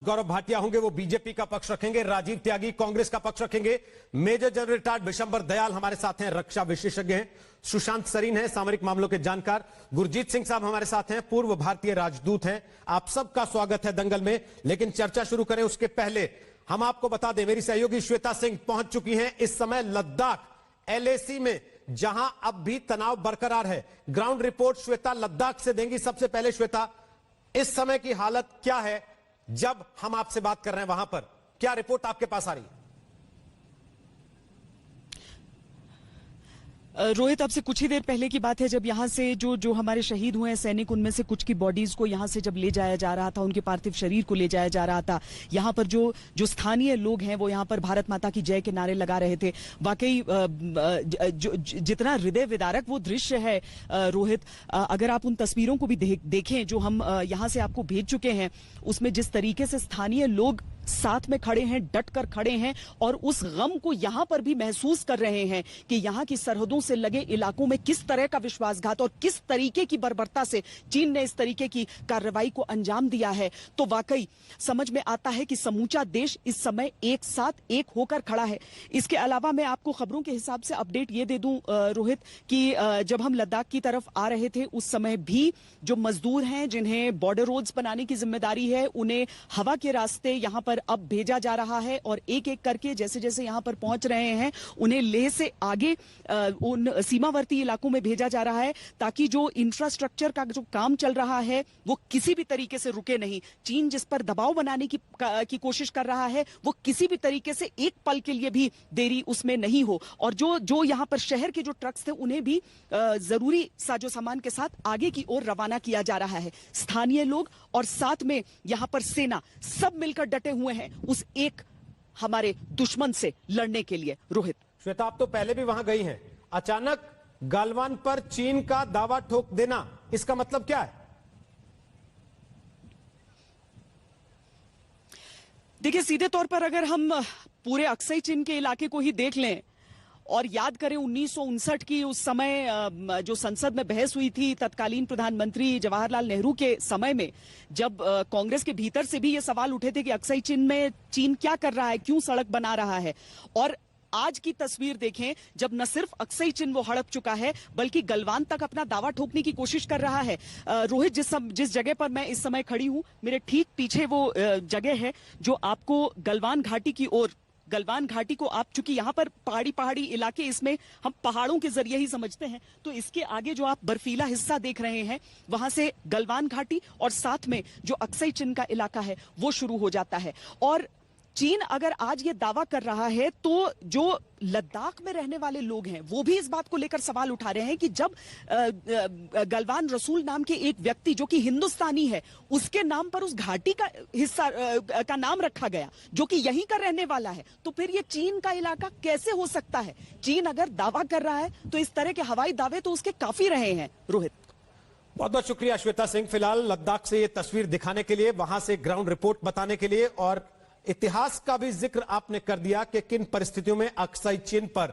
गौरव भाटिया होंगे वो बीजेपी का पक्ष रखेंगे, राजीव त्यागी कांग्रेस का पक्ष रखेंगे, major general retired Vishambar Dayal हमारे साथ हैं, रक्षा विशेषज्ञ हैं, सुशांत सरीन हैं, सामरिक मामलों के जानकार, गुरजीत सिंह साहब हमारे साथ हैं, पूर्व भारतीय राजदूत हैं। आप सबका स्वागत है दंगल में। लेकिन चर्चा शुरू करें उसके पहले हम आपको बता दें, मेरी सहयोगी श्वेता सिंह पहुंच चुकी हैं इस समय लद्दाख LAC में, जहां अब भी तनाव बरकरार है। ग्राउंड रिपोर्ट श्वेता लद्दाख से देंगी। सबसे पहले श्वेता, इस समय की हालत क्या है जब हम आपसे बात कर रहे हैं वहां पर? क्या रिपोर्ट आपके पास आ रही है? रोहित, अब से कुछ ही देर पहले की बात है जब यहां से जो हमारे शहीद हुए हैं सैनिक, उनमें से कुछ की बॉडीज को यहां से जब ले जाया जा रहा था, उनके पार्थिव शरीर को ले जाया जा रहा था, यहां पर जो स्थानीय लोग हैं वो यहां पर भारत माता की जय के नारे लगा रहे थे। वाकई जितना हृदय विदारक वो दृश्य है रोहित, अगर आप उन तस्वीरों को भी देखें जो हम यहां से आपको भेज चुके हैं, उसमें जिस तरीके से स्थानीय लोग साथ में खड़े हैं, डट कर खड़े हैं और उस गम को यहां पर भी महसूस कर रहे हैं कि यहां की सरहदों से लगे इलाकों में किस तरह का विश्वासघात और किस तरीके की बर्बरता से चीन ने इस तरीके की कार्रवाई को अंजाम दिया है, तो वाकई समझ में आता है कि समूचा देश इस समय एक साथ एक होकर खड़ा है। इसके अलावा मैं आपको खबरों के हिसाब से अपडेट ये दे दूं रोहित कि जब हम लद्दाख की तरफ आ रहे थे उस समय भी जो मजदूर हैं जिन्हें बॉर्डर रोड्स बनाने की जिम्मेदारी है, उन्हें हवा के रास्ते यहां पर अब भेजा जा रहा है और एक एक करके जैसे जैसे यहां पर पहुंच रहे हैं उन्हें लेह से आगे उन सीमावर्ती इलाकों में भेजा जा रहा है, ताकि जो इंफ्रास्ट्रक्चर का जो काम चल रहा है वो किसी भी तरीके से रुके नहीं। चीन जिस पर दबाव बनाने की कोशिश कर रहा है वो किसी भी तरीके से एक पल के लिए भी देरी उसमें नहीं हो, और जो यहां पर शहर के जो ट्रक्स थे उन्हें भी जरूरी साजो सामान के साथ आगे की ओर रवाना किया जा रहा है। स्थानीय लोग और साथ में यहां पर सेना सब मिलकर डटे हुए हैं उस एक हमारे दुश्मन से लड़ने के लिए। रोहित, श्वेता, आप तो पहले भी वहां गई हैं, अचानक गलवान पर चीन का दावा ठोक देना, इसका मतलब क्या है? देखिए, सीधे तौर पर अगर हम पूरे अक्सई चीन के इलाके को ही देख लें और याद करें 1959 की उस समय जो संसद में बहस हुई थी तत्कालीन प्रधानमंत्री जवाहरलाल नेहरू के समय में, जब कांग्रेस के भीतर से भी ये सवाल उठे थे कि अक्सई चीन में चीन क्या कर रहा है, क्यों सड़क बना रहा है। और आज की तस्वीर देखें जब न सिर्फ अक्सई चीन वो हड़प चुका है बल्कि गलवान तक अपना दावा ठोकने की कोशिश कर रहा है। रोहित, जिस जगह पर मैं इस समय खड़ी हूं, मेरे ठीक पीछे वो जगह है जो आपको गलवान घाटी की ओर, गलवान घाटी को आप, चूंकि यहाँ पर पहाड़ी इलाके, इसमें हम पहाड़ों के जरिए ही समझते हैं, तो इसके आगे जो आप बर्फीला हिस्सा देख रहे हैं वहां से गलवान घाटी और साथ में जो अक्सई चीन का इलाका है वो शुरू हो जाता है। और चीन अगर आज ये दावा कर रहा है तो जो लद्दाख में रहने वाले लोग हैं वो भी इस बात को लेकर सवाल उठा रहे हैं कि जब गलवान रसूल नाम के एक व्यक्ति जो कि हिंदुस्तानी है उसके नाम पर उस घाटी का हिस्सा का नाम रखा गया जो कि यहीं का रहने वाला है, तो फिर ये चीन का इलाका कैसे हो सकता है? चीन अगर दावा कर रहा है तो इस तरह के हवाई दावे तो उसके काफी रहे हैं। रोहित, बहुत बहुत शुक्रिया श्वेता सिंह, फिलहाल लद्दाख से ये तस्वीर दिखाने के लिए, वहां से ग्राउंड रिपोर्ट बताने के लिए, और इतिहास का भी जिक्र आपने कर दिया कि किन परिस्थितियों में अक्सई चीन पर